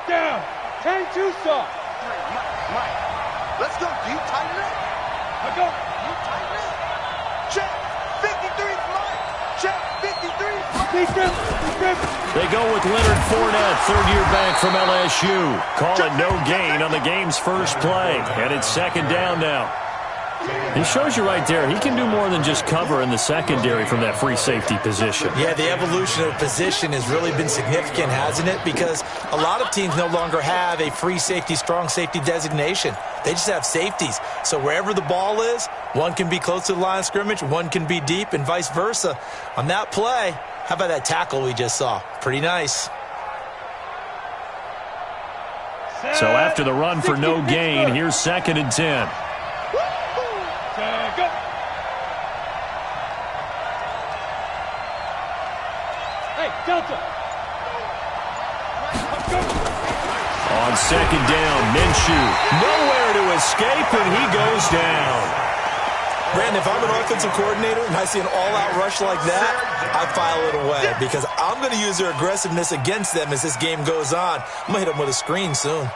down. Hang too soft. Mike. Let's go. Do you tighten it? I go. You tighten it? Check. 53's Mike. Check. 53's Mike. They go with Leonard Fournette, third-year back from LSU. Call it no gain on the game's first play. And it's second down now. He shows you right there, he can do more than just cover in the secondary from that free safety position. Yeah, the evolution of position has really been significant, hasn't it? Because a lot of teams no longer have a free safety, strong safety designation. They just have safeties. So wherever the ball is, one can be close to the line of scrimmage, one can be deep, and vice versa. On that play, how about that tackle we just saw? Pretty nice. So after the run for no gain, here's 2nd and 10. Go. Hey, Delta. On 2nd down, Minshew. Nowhere to escape, and he goes down. Brandon, if I'm an offensive coordinator and I see an all-out rush like that, I file it away because I'm going to use their aggressiveness against them as this game goes on. I'm going to hit them with a screen soon.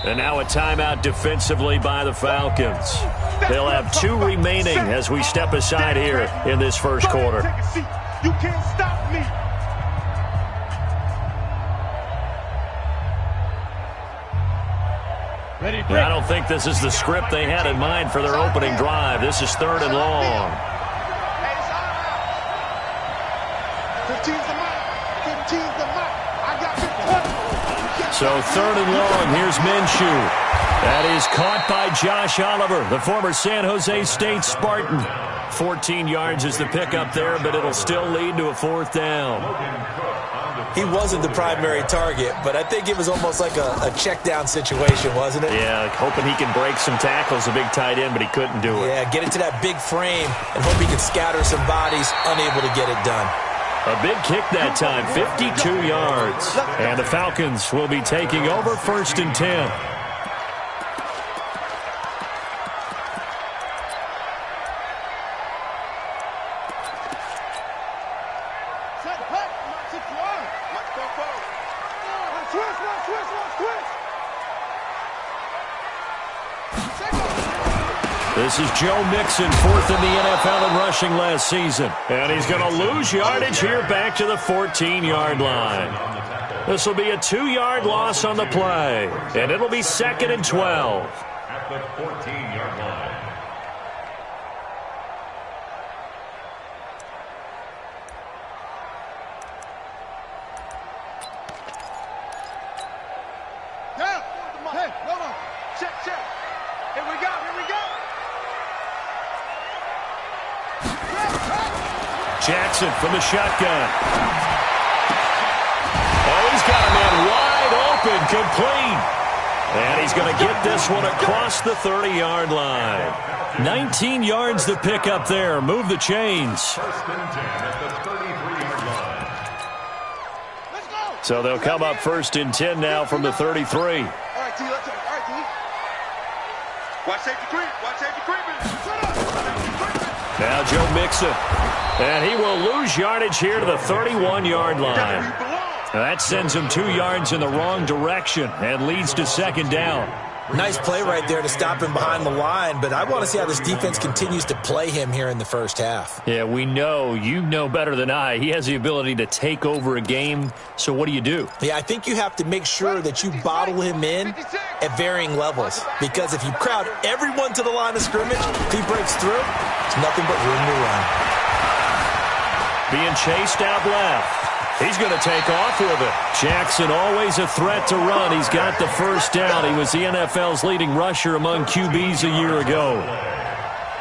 And now a timeout defensively by the Falcons. They'll have 2 remaining as we step aside here in this first quarter. You can't stop me. And I don't think this is the script they had in mind for their opening drive. This is 3rd and long. 15's the mark. 15's the mark. I got 15. So 3rd and long, here's Minshew. That is caught by Josh Oliver, the former San Jose State Spartan. 14 yards is the pickup there, but it'll still lead to a 4th down. He wasn't the primary target, but I think it was almost like a check down situation, wasn't it? Yeah, hoping he can break some tackles, a big tight end, but he couldn't do it. Yeah, get into that big frame and hope he can scatter some bodies, unable to get it done. A big kick that time, 52 yards. And the Falcons will be taking over 1st and 10. This is Joe Mixon, 4th in the NFL in rushing last season. And he's going to lose yardage here back to the 14-yard line. This will be a 2-yard loss on the play. And it'll be 2nd and 12. At the 14-yard line. Hey, hold on. Check. Here we go. Jackson from the shotgun. Oh, he's got a man wide open, complete. And he's going to get this one across the 30-yard line. 19 yards to pick up there. Move the chains. 1st and 10 at the 33-yard line. Let's go. So they'll come up 1st and 10 now from the 33. All right, T. Let's go. All right, T. Watch safety creep. Shut up. Now Joe Mixon. And he will lose yardage here to the 31-yard line. That sends him 2 yards in the wrong direction and leads to 2nd down. Nice play right there to stop him behind the line, but I want to see how this defense continues to play him here in the first half. Yeah, we know. You know better than I. He has the ability to take over a game. So what do? Yeah, I think you have to make sure that you bottle him in at varying levels. Because if you crowd everyone to the line of scrimmage, if he breaks through, it's nothing but room to run. Being chased out left. He's going to take off with it. Jackson always a threat to run. He's got the first down. He was the NFL's leading rusher among QBs a year ago.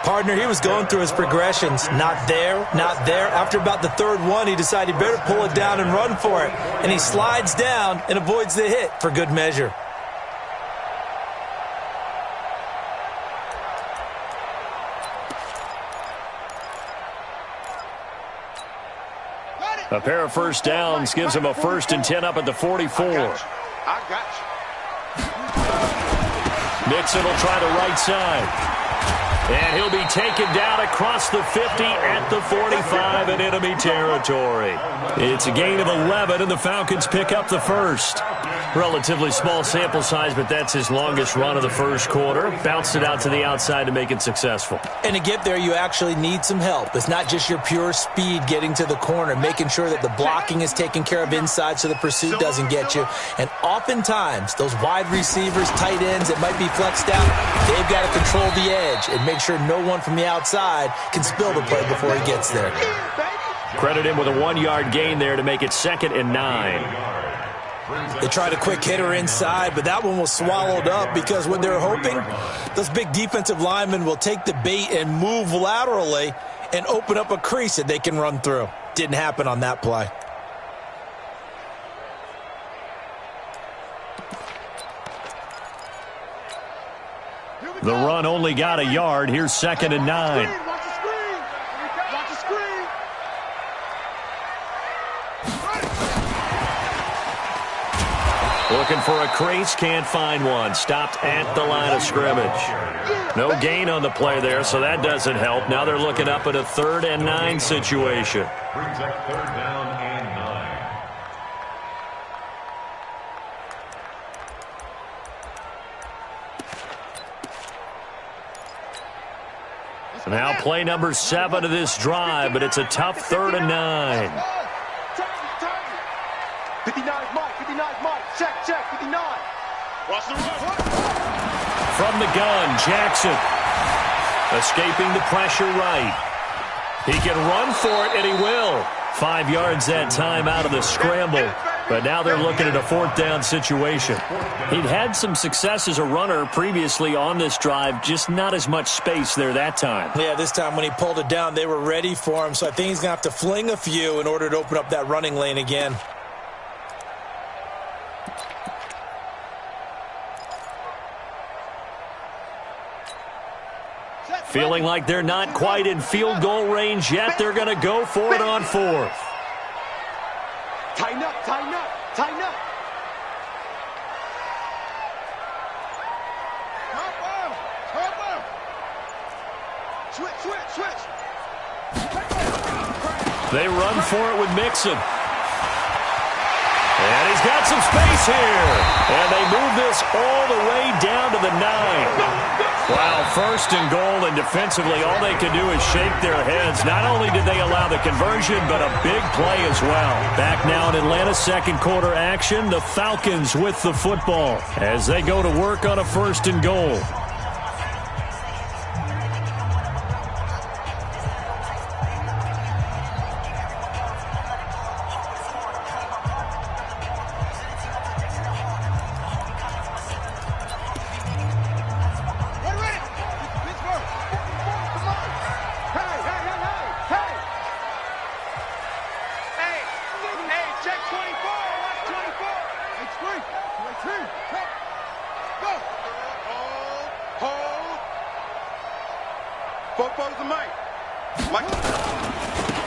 Partner, he was going through his progressions. Not there, not there. After about the 3rd one, he decided he better pull it down and run for it. And he slides down and avoids the hit for good measure. A pair of first downs gives him a 1st and 10 up at the 44. I got you. Mixon will try the right side. And he'll be taken down across the 50 at the 45 in enemy territory. It's a gain of 11, and the Falcons pick up the first. Relatively small sample size, but that's his longest run of the first quarter. Bounced it out to the outside to make it successful. And to get there, you actually need some help. It's not just your pure speed getting to the corner, making sure that the blocking is taken care of inside so the pursuit doesn't get you. And oftentimes, those wide receivers, tight ends that might be flexed out, they've got to control the edge and make sure no one from the outside can spill the play before he gets there. Credit him with a 1-yard gain there to make it 2nd and 9. They tried a quick hitter inside, but that one was swallowed up because what they're hoping, those big defensive linemen will take the bait and move laterally and open up a crease that they can run through. Didn't happen on that play. The run only got a yard. Here's 2nd and 9. Watch the screen. Watch the screen. Looking for a crease, can't find one. Stopped at the line of scrimmage. No gain on the play there, so that doesn't help. Now they're looking up at a 3rd and 9 situation. Brings up 3rd down and 9. Now play number 7 of this drive, but it's a tough 3rd and 9. 59's Mike. 59's Mike. Check. 59. Watch the run. From the gun, Jackson. Escaping the pressure right. He can run for it, and he will. 5 yards that time out of the scramble. But now they're looking at a 4th down situation. He'd had some success as a runner previously on this drive, just not as much space there that time. Yeah, this time when he pulled it down, they were ready for him, so I think he's going to have to fling a few in order to open up that running lane again. Feeling like they're not quite in field goal range yet, they're going to go for it on 4th. Tighten up. Hop on. Switch. They run for it with Mixon. And he's got some space here. And they move this all the way down to the 9. Wow, 1st and goal, and defensively all they can do is shake their heads. Not only did they allow the conversion, but a big play as well. Back now in Atlanta's 2nd quarter action, the Falcons with the football as they go to work on a 1st and goal.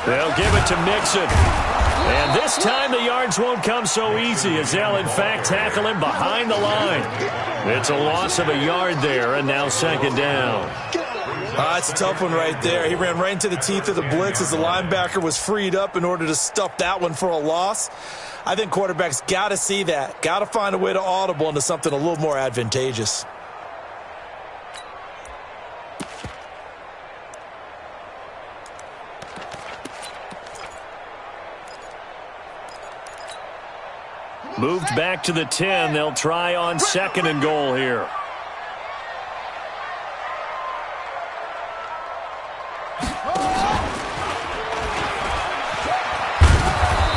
They'll give it to Mixon. And this time the yards won't come so easy as they'll, in fact, tackle him behind the line. It's a loss of a yard there, and now 2nd down. It's a tough one right there. He ran right into the teeth of the blitz as the linebacker was freed up in order to stuff that one for a loss. I think quarterbacks got to see that. Got to find a way to audible into something a little more advantageous. Moved back to the 10. They'll try on 2nd and goal here.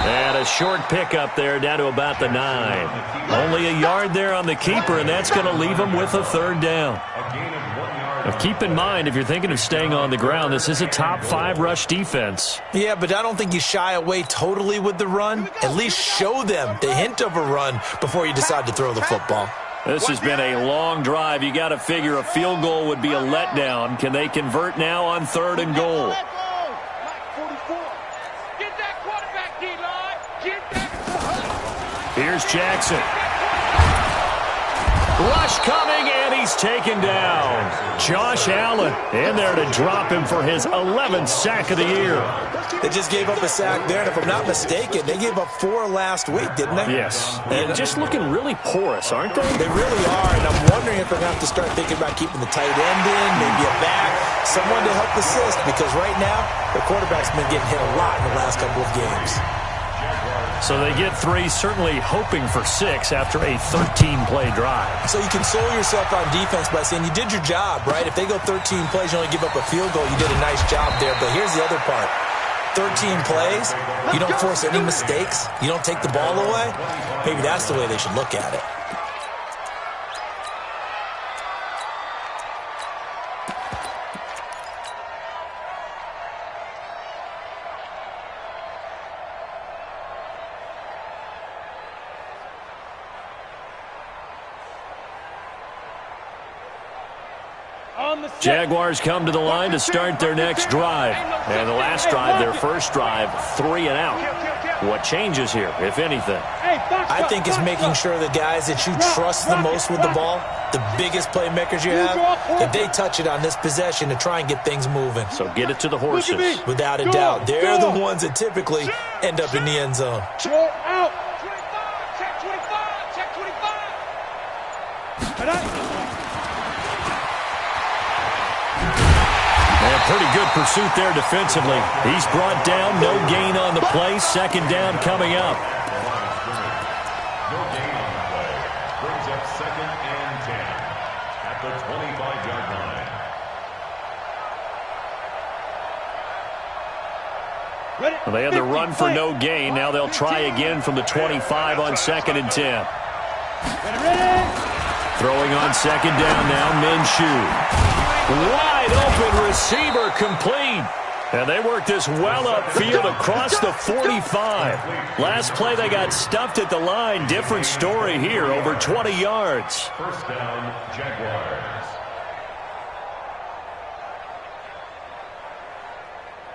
And a short pickup there down to about the 9. Only a yard there on the keeper, and that's going to leave them with a 3rd down. Now keep in mind, if you're thinking of staying on the ground, this is a top 5 rush defense. Yeah, but I don't think you shy away totally with the run. At least show them the hint of a run before you decide to throw the football. This has been a long drive. You got to figure a field goal would be a letdown. Can they convert now on 3rd and goal? Here's Jackson. Rush coming, and he he's taken down. Josh Allen in there to drop him for his 11th sack of the year. They just gave up a sack there, and if I'm not mistaken, they gave up 4 last week, didn't they? Yes. And just looking really porous, aren't they? They really are, and I'm wondering if they're going to have to start thinking about keeping the tight end in, maybe a back, someone to help assist, because right now, the quarterback's been getting hit a lot in the last couple of games. So they get 3, certainly hoping for 6 after a 13-play drive. So you console yourself on defense by saying you did your job, right? If they go 13 plays, you only give up a field goal, you did a nice job there. But here's the other part. 13 plays, you don't force any mistakes, you don't take the ball away. Maybe that's the way they should look at it. Jaguars come to the line to start their next drive. And the last drive, their first drive, 3 and out. What changes here, if anything? I think it's making sure the guys that you trust the most with the ball, the biggest playmakers you have, that they touch it on this possession to try and get things moving. So get it to the horses. Without a doubt. They're the ones that typically end up in the end zone. Roll out. Check 25. And pretty good pursuit there defensively. He's brought down, no gain on the play. Second down coming up. No gain on the play. Brings up 2nd and 10 at the 25-yard line. Well, they had the run for no gain. Now they'll try again from the 25 on 2nd and 10. Throwing on 2nd down now, Minshew. Wide open receiver complete. And they worked this well upfield across the 45. Last play they got stuffed at the line. Different story here, over 20 yards. First down, Jaguars.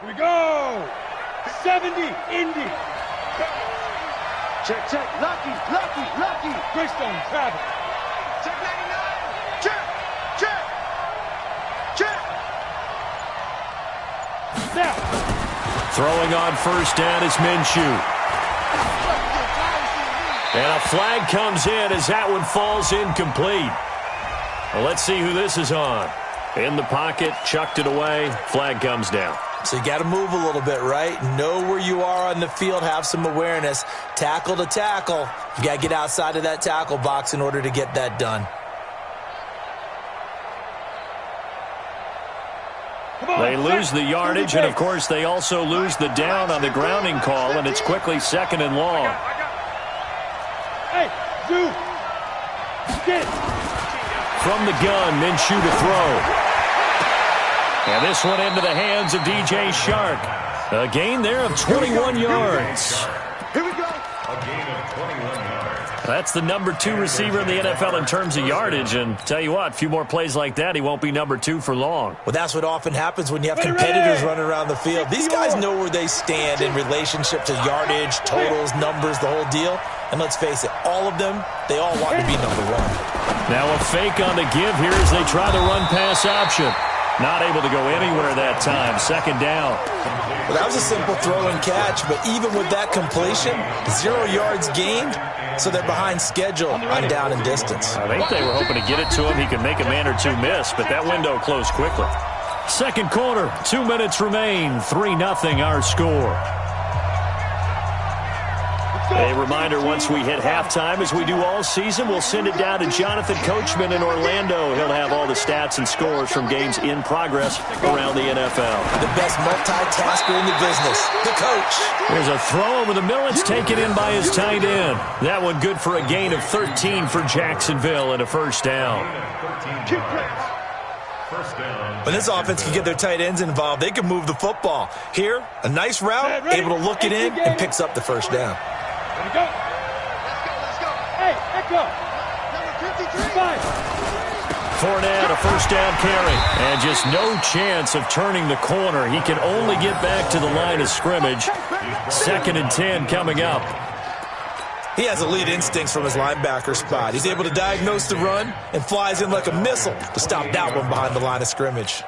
Here we go. 70, Indy. Check. Lucky. Greystone, Travis. Check 99. Check. Now. Throwing on first down is Minshew. And a flag comes in as that one falls incomplete. Well, let's see who this is on. In the pocket, chucked it away, flag comes down. So you got to move a little bit, right? Know where you are on the field, have some awareness. Tackle to tackle. You got to get outside of that tackle box in order to get that done. They lose the yardage, and of course they also lose the down on the grounding call, and it's quickly 2nd and long. Hey, Zoo. Get. From the gun, Minshew to throw. And this one into the hands of DJ Shark. A gain there of 21 yards. Here we go. A gain of 21 yards. That's the number 2 receiver in the NFL in terms of yardage. And tell you what, a few more plays like that, he won't be number 2 for long. Well, that's what often happens when you have competitors running around the field. These guys know where they stand in relationship to yardage, totals, numbers, the whole deal. And let's face it, all of them, they all want to be number 1. Now a fake on the give here as they try the run-pass option. Not able to go anywhere that time. 2nd down. Well, that was a simple throw and catch, but even with that completion, 0 yards gained, so they're behind schedule on down and distance. I think they were hoping to get it to him. He could make a man or 2 miss, but that window closed quickly. Second quarter, 2 minutes remain. 3-0 our score. A reminder, once we hit halftime, as we do all season, we'll send it down to Jonathan Coachman in Orlando. He'll have all the stats and scores from games in progress around the NFL. The best multitasker in the business, the coach. There's a throw over the middle. It's taken in by his tight end. That one good for a gain of 13 for Jacksonville and a first down. When this offense can get their tight ends involved, they can move the football. Here, a nice route, able to look it in, and picks up the first down. Here we go. Let's go. Hey, Echo. Number 53. Fournette, a first down carry. And just no chance of turning the corner. He can only get back to the line of scrimmage. 2nd and 10 coming up. He has elite instincts from his linebacker spot. He's able to diagnose the run and flies in like a missile to stop that one behind the line of scrimmage.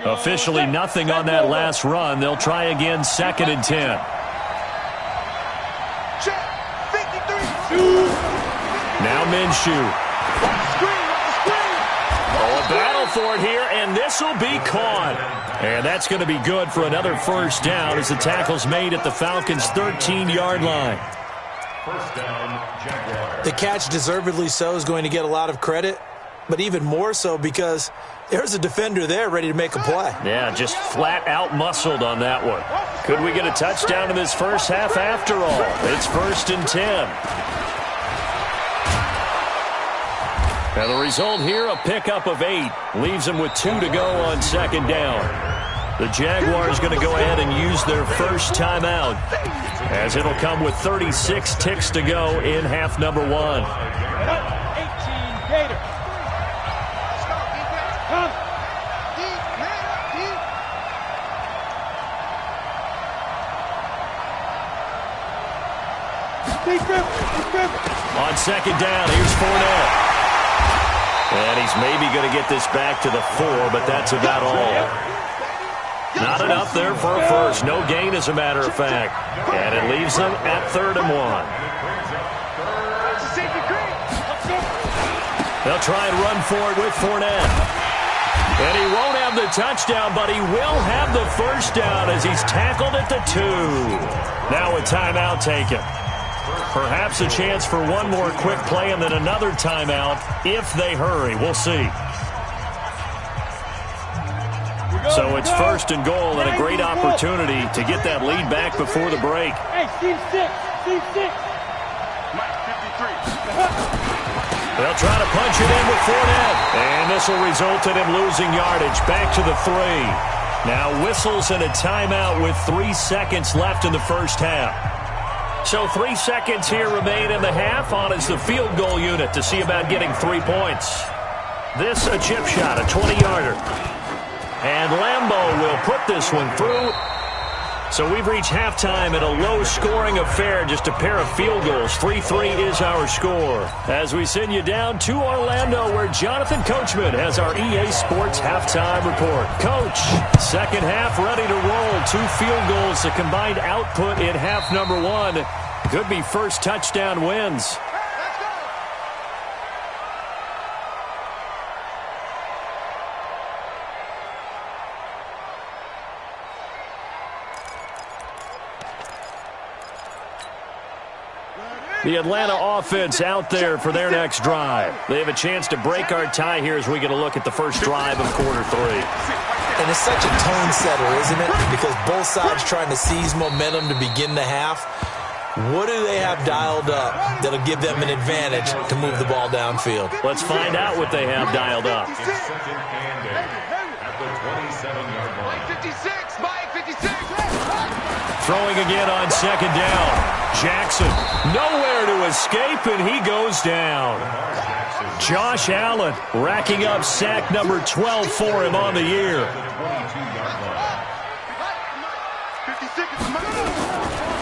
Officially nothing on that last run. They'll try again, 2nd and 10. Now Minshew. Oh, a battle for it here, and this will be caught. And that's going to be good for another first down as the tackle's made at the Falcons' 13-yard line. First down, Jaguars. The catch, deservedly so, is going to get a lot of credit, but even more so because there's a defender there ready to make a play. Yeah, just flat out muscled on that one. Could we get a touchdown in this first half after all? It's 1st and 10. And the result here, a pickup of 8. Leaves them with 2 to go on 2nd down. The Jaguars going to go ahead and use their first timeout, as it'll come with 36 ticks to go in half number 1. 18 Gators. Come. On 2nd down, here's Fournette. And he's maybe going to get this back to the 4, but that's about all. Not enough there for a first. No gain, as a matter of fact. And it leaves them at 3rd and 1. They'll try and run for it with Fournette. And he won't have the touchdown, but he will have the first down as he's tackled at the 2. Now a timeout taken. Perhaps a chance for one more quick play and then another timeout if they hurry. We'll see. So it's 1st and goal and a great opportunity to get that lead back before the break. Hey, Team 6. Mike 53. They'll try to punch it in with Fournette. And this will result in him losing yardage back to the 3. Now whistles and a timeout with 3 seconds left in the first half. So 3 seconds here remain in the half. On is the field goal unit to see about getting 3 points. This a chip shot, a 20-yarder. And Lambeau will put this one through. So we've reached halftime at a low-scoring affair, just a pair of field goals. 3-3 is our score. As we send you down to Orlando, where Jonathan Coachman has our EA Sports halftime report. Coach, second half ready to roll. 2 field goals, the combined output in half number 1. Could be first touchdown wins. The Atlanta offense out there for their next drive. They have a chance to break our tie here as we get a look at the first drive of quarter 3. And it's such a tone setter, isn't it? Because both sides trying to seize momentum to begin the half. What do they have dialed up that'll give them an advantage to move the ball downfield? Let's find out what they have dialed up. It's 2nd and 8 at the 27-yard line. 56, Mike 56. Throwing again on 2nd down. Jackson nowhere to escape, and he goes down. Josh Allen racking up sack number 12 for him on the year.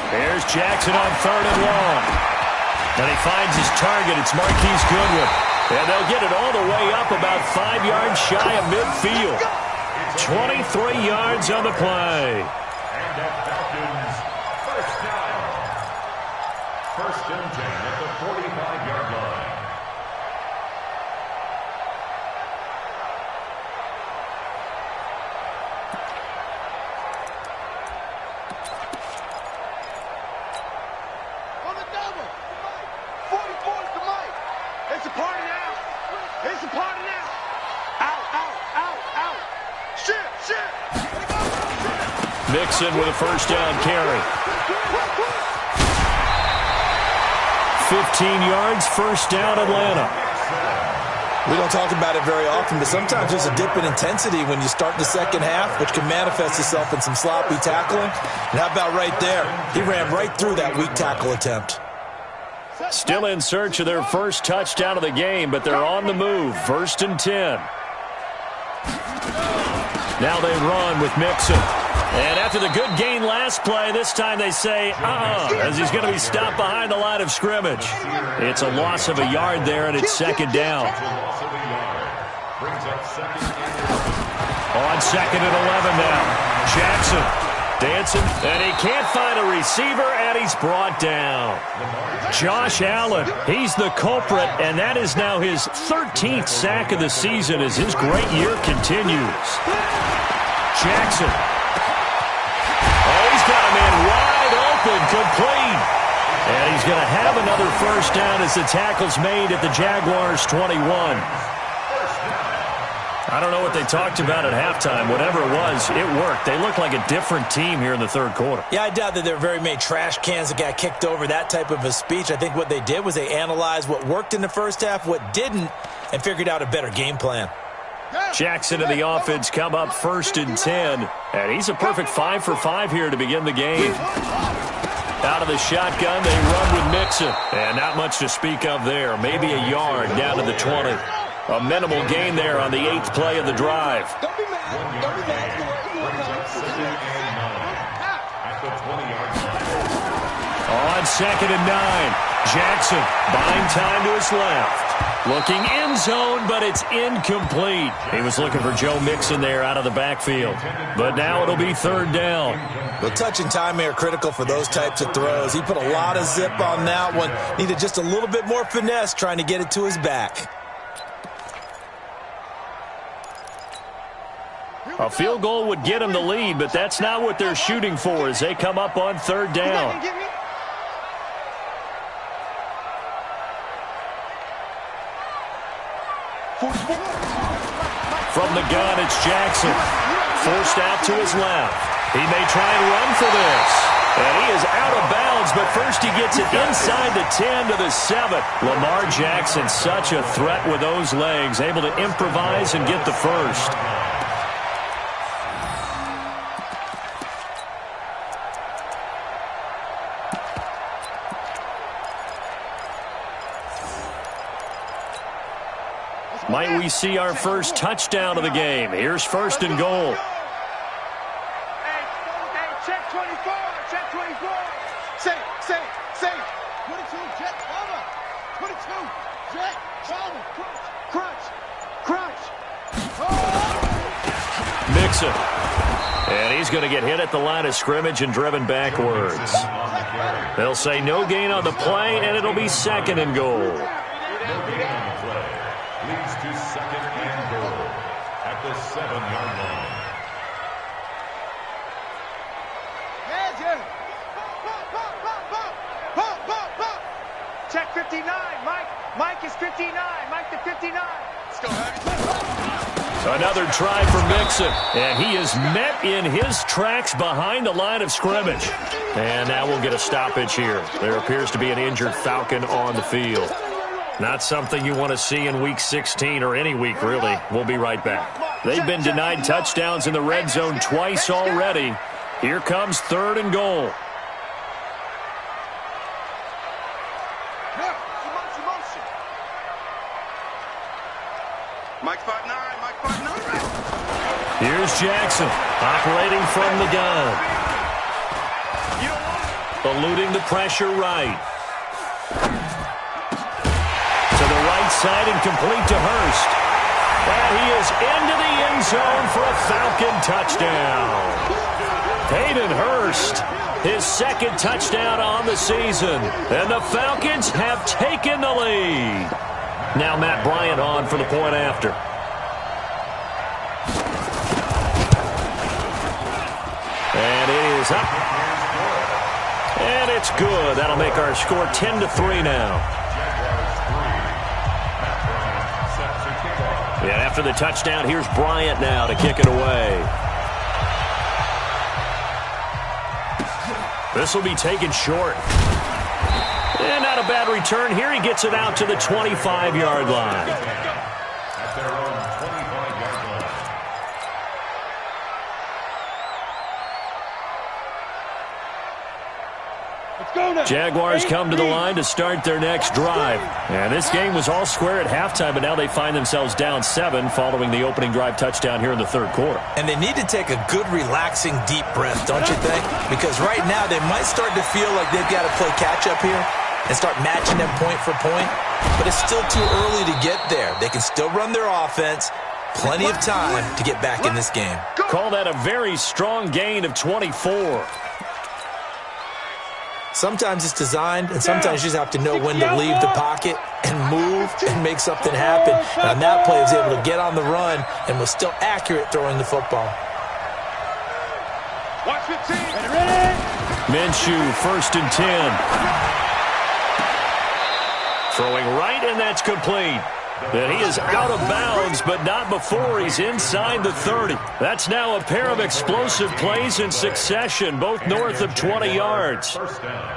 There's Jackson on 3rd and long. And he finds his target. It's Marquise Goodwin. And they'll get it all the way up about 5 yards shy of midfield. 23 yards on the play. And that Falcons first down. 1st and 10 at the 45-yard line. On the double. 44 to Mike. It's a party now. It's a party now. Out. Shit. Mixon with a first down carry. 15 yards, first down Atlanta. We don't talk about it very often, but sometimes there's a dip in intensity when you start the second half, which can manifest itself in some sloppy tackling. And how about right there? He ran right through that weak tackle attempt. Still in search of their first touchdown of the game, but they're on the move. 1st and 10. Now they run with Mixon. And after the good gain last play, this time they say, as he's going to be stopped behind the line of scrimmage. It's a loss of a yard there, and it's second down. On second and 11 now. Jackson dancing, and he can't find a receiver, and he's brought down. Josh Allen, he's the culprit, and that is now his 13th sack of the season as his great year continues. Jackson. Oh, he's got a man wide open, complete. And he's going to have another first down as the tackle's made at the Jaguars' 21. I don't know what they talked about at halftime. Whatever it was, it worked. They look like a different team here in the third quarter. Yeah, I doubt that there were very many trash cans that got kicked over, that type of a speech. I think what they did was they analyzed what worked in the first half, what didn't, and figured out a better game plan. Jackson and the offense come up first and 10. And he's a perfect 5 for 5 here to begin the game. Out of the shotgun, they run with Mixon. And not much to speak of there. Maybe a yard down to the 20. A minimal gain there on the 8th play of the drive. Don't be mad. Don't be mad. On second and 9, Jackson buying time to his left. Looking end zone, but it's incomplete. He was looking for Joe Mixon there out of the backfield. But now it'll be third down. The touch and time are critical for those types of throws. He put a lot of zip on that one. Needed just a little bit more finesse trying to get it to his back. A field goal would get him the lead, but that's not what they're shooting for as they come up on third down. From the gun, it's Jackson. Forced out to his left. He may try and run for this. And he is out of bounds, but first he gets it inside the 10 to the 7. Lamar Jackson, such a threat with those legs, able to improvise and get the first. Might we see our first touchdown of the game? Here's first and goal. Hey, check 24, check 24. Say. 22, jet, over. 22, jet, over. Crunch. Mixon. And he's going to get hit at the line of scrimmage and driven backwards. They'll say no gain on the play, and it'll be second and goal. No gain on the play. Leads to second and goal at the 7-yard line. Check 59, Mike is 59, Mike to 59. Let's go, So another try for Mixon, and he is met in his tracks behind the line of scrimmage. And now we'll get a stoppage here. There appears to be an injured Falcon on the field. Not something you want to see in Week 16 or any week, really. We'll be right back. They've been denied touchdowns in the red zone twice already. Here comes third and goal. Mike 5'9", Here's Jackson, operating from the gun. Eluding the pressure right. To the right side and complete to Hurst. And he is into the end zone for a Falcon touchdown. Hayden Hurst, his second touchdown on the season. And the Falcons have taken the lead. Now Matt Bryant on for the point after. And it is up. And it's good. That'll make our score 10-3 now. And after the touchdown, here's Bryant now to kick it away. This will be taken short. And not a bad return. Here he gets it out to the 25-yard line. At their own 25-yard line. Jaguars come to the line to start their next drive. And this game was all square at halftime, but now they find themselves down 7 following the opening drive touchdown here in the third quarter. And they need to take a good, relaxing, deep breath, don't you think? Because right now they might start to feel like they've got to play catch-up here and start matching them point for point. But it's still too early to get there. They can still run their offense. Plenty of time to get back in this game. Call that a very strong gain of 24. Sometimes it's designed, and sometimes you just have to know when to leave the pocket and move and make something happen. And on that play, he was able to get on the run and was still accurate throwing the football. Watch 15. Minshew, 1st and 10. Throwing right, and that's complete. And he is out of bounds, but not before he's inside the 30. That's now a pair of explosive plays in succession, both north of 20 yards. First down.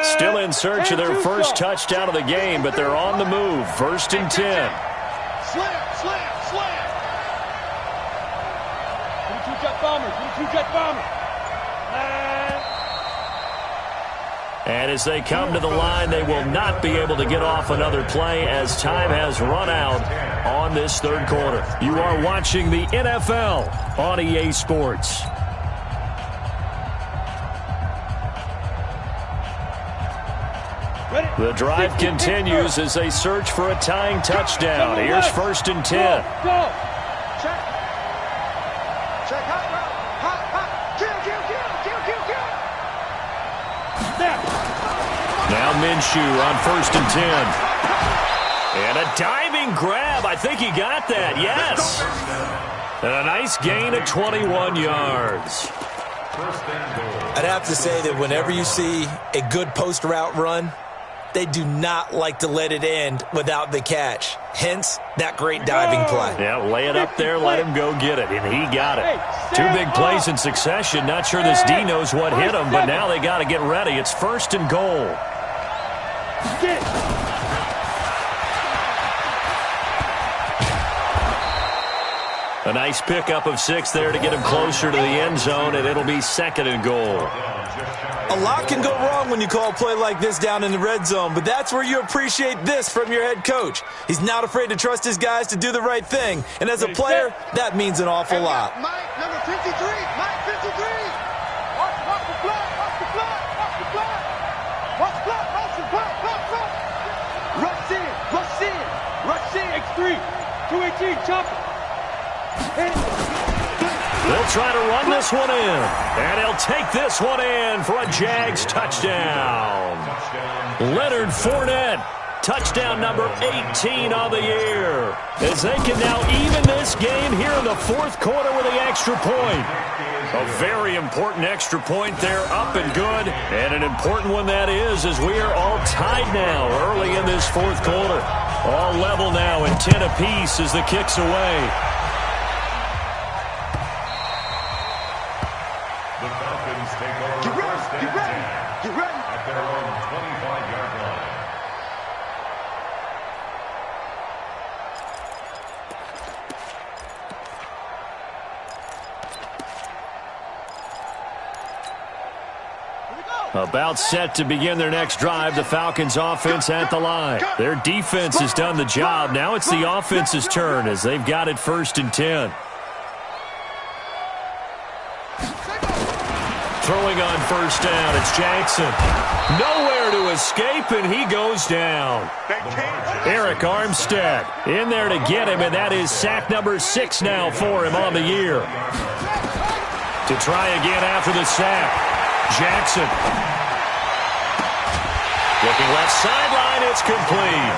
Still in search of their first touchdown of the game, but they're on the move. 1st and 10. Slam, slam, slam. 22-jet bombers, 22-jet bombers. And as they come to the line, they will not be able to get off another play as time has run out on this third quarter. You are watching the NFL on EA Sports. The drive continues as they search for a tying touchdown. Here's 1st and 10. Go. Check. Check. Hot. Kill. Now Minshew on 1st and 10. And a diving grab. I think he got that. Yes. And a nice gain of 21 yards. I'd have to say that whenever you see a good post route run, they do not like to let it end without the catch. Hence, that great diving play. Yeah, lay it up there, let him go get it, and he got it. 2 big plays in succession. Not sure this D knows what hit him, but now they got to get ready. It's 1st and goal. A nice pickup of 6 there to get him closer to the end zone, and it'll be 2nd and goal. A lot can go wrong when you call a play like this down in the red zone, but that's where you appreciate this from your head coach. He's not afraid to trust his guys to do the right thing, and as a player, that means an awful lot. Mike, number 53. Mike, 53. Watch the block. Watch the block. Watch the block. Watch the block. Watch the block. Block. Rush in. Rush in. Rush in. X3. 218. Chopper. They'll try to run this one in, and he'll take this one in for a Jags touchdown. Leonard Fournette, touchdown number 18 on the year, as they can now even this game here in the 4th quarter with the extra point. A very important extra point there, up and good, and an important one that is, as we are all tied now early in this 4th quarter. All level now at 10 apiece as the kick's away. The Falcons take over 1st and 10 at their own 25-yard line. About set to begin their next drive, the Falcons offense at the line. Their defense has done the job. Now it's the offense's turn as they've got it 1st and 10. Throwing on 1st down, it's Jackson. Nowhere to escape, and he goes down. Eric Armstead in there to get him, and that is sack number 6 now for him on the year. To try again after the sack, Jackson. Looking left sideline, it's complete.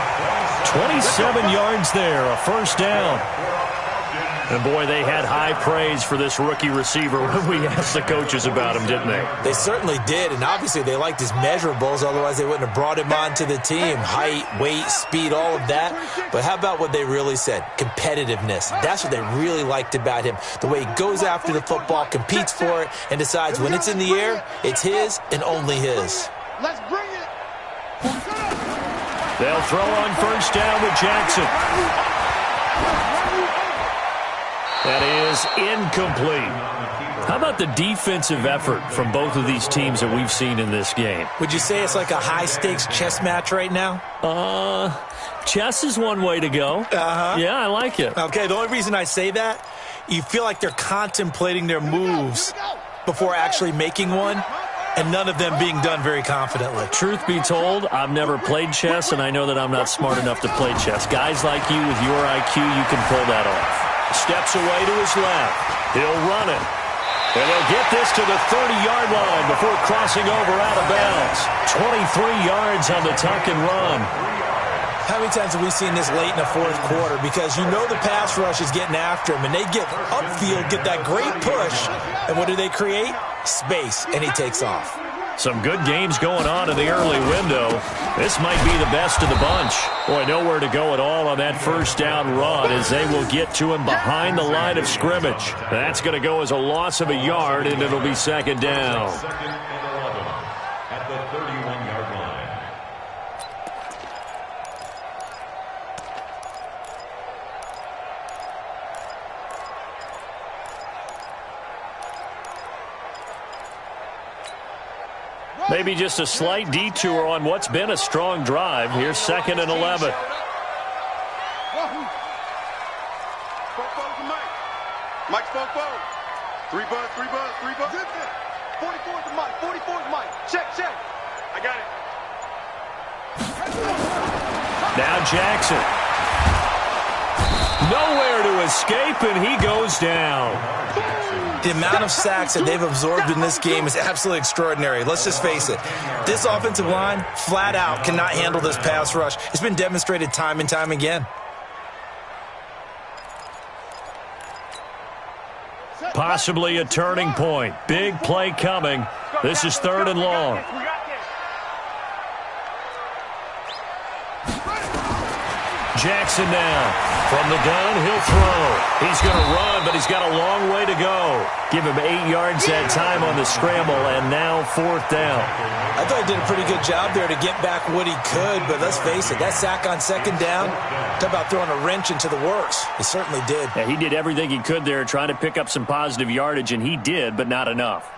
27 yards there, a 1st down. And, boy, they had high praise for this rookie receiver when we asked the coaches about him, didn't they? They certainly did, and obviously they liked his measurables, otherwise they wouldn't have brought him onto the team. Height, weight, speed, all of that. But how about what they really said? Competitiveness. That's what they really liked about him. The way he goes after the football, competes for it, and decides when it's in the air, it's his and only his. Let's bring it. They'll throw on 1st down with Jackson. That is incomplete. How about the defensive effort from both of these teams that we've seen in this game? Would you say it's like a high-stakes chess match right now? Chess is one way to go. Yeah, I like it. Okay, the only reason I say that, you feel like they're contemplating their moves before actually making one, and none of them being done very confidently. Truth be told, I've never played chess, and I know that I'm not smart enough to play chess. Guys like you with your IQ, you can pull that off. Steps away to his left. He'll run it. And they'll get this to the 30-yard line before crossing over out of bounds. 23 yards on the tuck and run. How many times have we seen this late in the fourth quarter? Because you know the pass rush is getting after him, and they get upfield, get that great push, and what do they create? Space, and he takes off. Some good games going on in the early window. This might be the best of the bunch. Boy, nowhere to go at all on that first down run as they will get to him behind the line of scrimmage. That's going to go as a loss of a yard, and it'll be second down. Second and 11 at the 31-yard line. Maybe just a slight detour on what's been a strong drive. Here's second and 11. Mike's 4-4. 3 buzz, 3 buzz, 3 buzz. 44 to Mike, 44 to Mike. Check. I got it. Now Jackson. Nowhere to escape, and he goes down. The amount of sacks that they've absorbed in this game is absolutely extraordinary. Let's just face it. This offensive line, flat out, cannot handle this pass rush. It's been demonstrated time and time again. Possibly a turning point. Big play coming. This is third and long. Jackson now. From the gun, he'll throw. He's going to run, but he's got a long way to go. Give him 8 yards that time on the scramble, and now fourth down. I thought he did a pretty good job there to get back what he could, but let's face it, that sack on second down, talk about throwing a wrench into the works. He certainly did. Yeah, he did everything he could there trying to pick up some positive yardage, and he did, but not enough.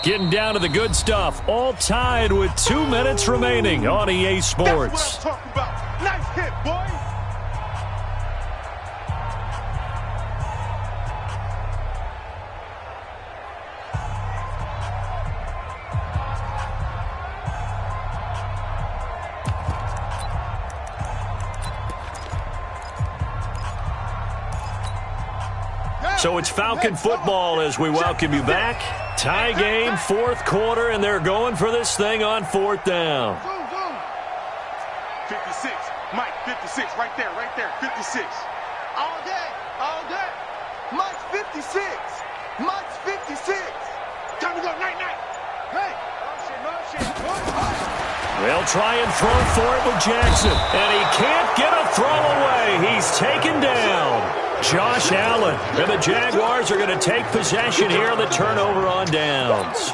Getting down to the good stuff. All tied with 2 minutes remaining on EA Sports. That's what I'm talking about. Nice hit, boy. So it's Falcon football as we welcome you back. Tie game, fourth quarter, and they're going for this thing on fourth down. 56. Mike, 56. Right there, 56. All day. Mike's 56. Mike's 56. Time to go, night. Hey. Motion. They'll try and throw for it with Jackson, and he can't get a throw away. He's taken down. Josh Allen, and the Jaguars are going to take possession here on the turnover on downs.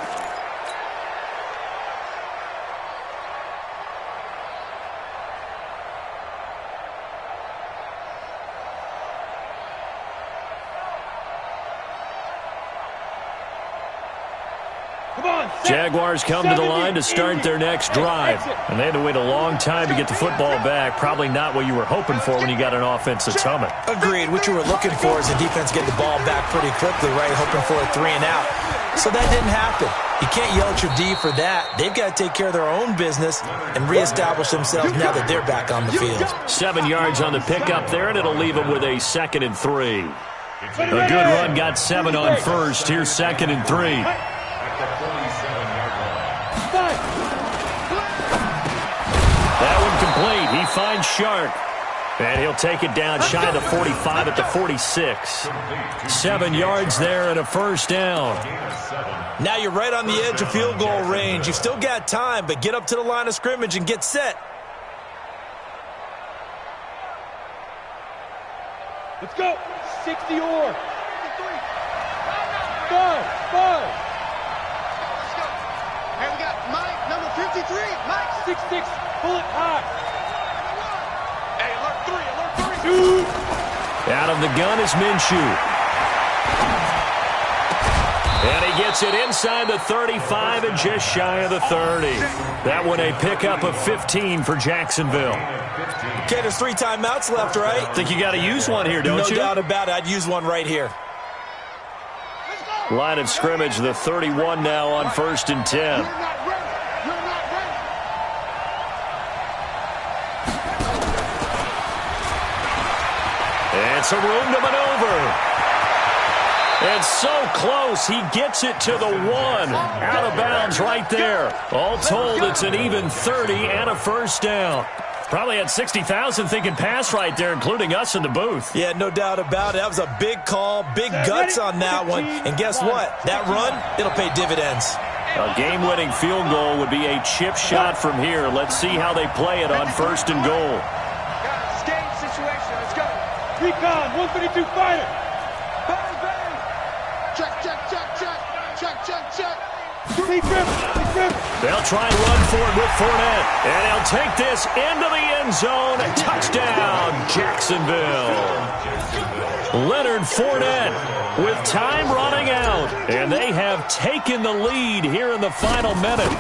Jaguars come to the line to start their next drive. And they had to wait a long time to get the football back. Probably not what you were hoping for when you got an offense that's humming. Agreed. What you were looking for is the defense getting the ball back pretty quickly, right? Hoping for a 3 and out. So that didn't happen. You can't yell at your D for that. They've got to take care of their own business and reestablish themselves now that they're back on the field. 7 yards on the pickup there, and it'll leave them with a 2nd and 3. A good run got 7 on first. Here's 2nd and 3. That one complete. He finds Sharp. And he'll take it down shy of the 45 at the 46. 7 yards there and a first down. Now you're right on the edge of field goal range. You've still got time, but get up to the line of scrimmage and get set. Let's go. 60 or. 5. Let's go. Hey, we got Mike, number 53. Mike. 6-6. Pull it high. Hey, alert 3. Shoot. Out of the gun is Minshew. And he gets it inside the 35 and just shy of the 30. That one a pickup of 15 for Jacksonville. Okay, there's 3 timeouts left, right? Think you got to use one here, don't you? No doubt about it. I'd use one right here. Line of scrimmage, the 31 now on 1st and 10. You're not ready. And some room to maneuver. And so close, he gets it to the 1. Out of bounds right there. All told, it's an even 30 and a first down. Probably had 60,000 thinking pass right there, including us in the booth. Yeah, no doubt about it. That was a big call, big guts on that one. And guess what? That run, it'll pay dividends. A game-winning field goal would be a chip shot from here. Let's see how they play it on 1st and goal. Guys, it's game situation. Let's go. Recon. 152 fighter. Bang, bang. Check. He's driven. They'll try and run for it with Fournette. And he'll take this into the end zone. Touchdown, Jacksonville. Leonard Fournette with time running out. And they have taken the lead here in the final minute.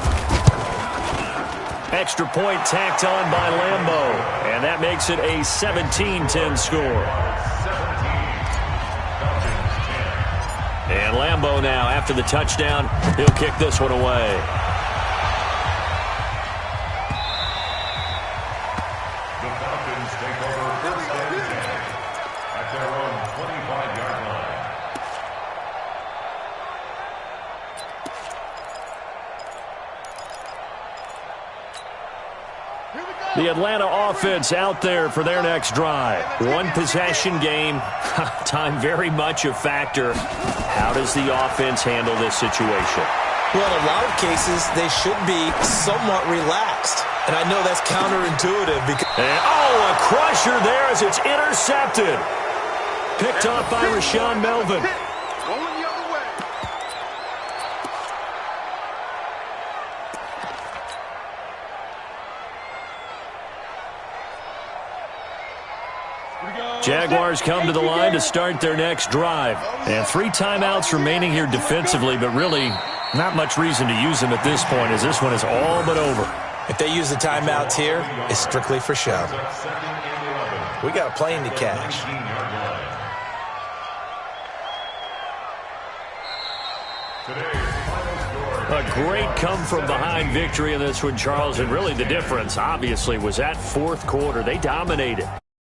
Extra point tacked on by Lambeau. And that makes it a 17-10 score. And Lambeau now, after the touchdown, he'll kick this one away. The Falcons take over 1st and 10 at their own 25-yard line. The Atlanta offense out there for their next drive. One possession game. Time very much a factor. How does the offense handle this situation? Well, in a lot of cases, they should be somewhat relaxed. And I know that's counterintuitive because... a crusher there as it's intercepted. Picked off by Rashaan Melvin. Going the other way. Jaguars come to the line to start their next drive. And 3 timeouts remaining here defensively, but really not much reason to use them at this point as this one is all but over. If they use the timeouts here, it's strictly for show. We got a plane to catch. A great come-from-behind victory in this one, Charles. And really the difference, obviously, was that 4th quarter. They dominated.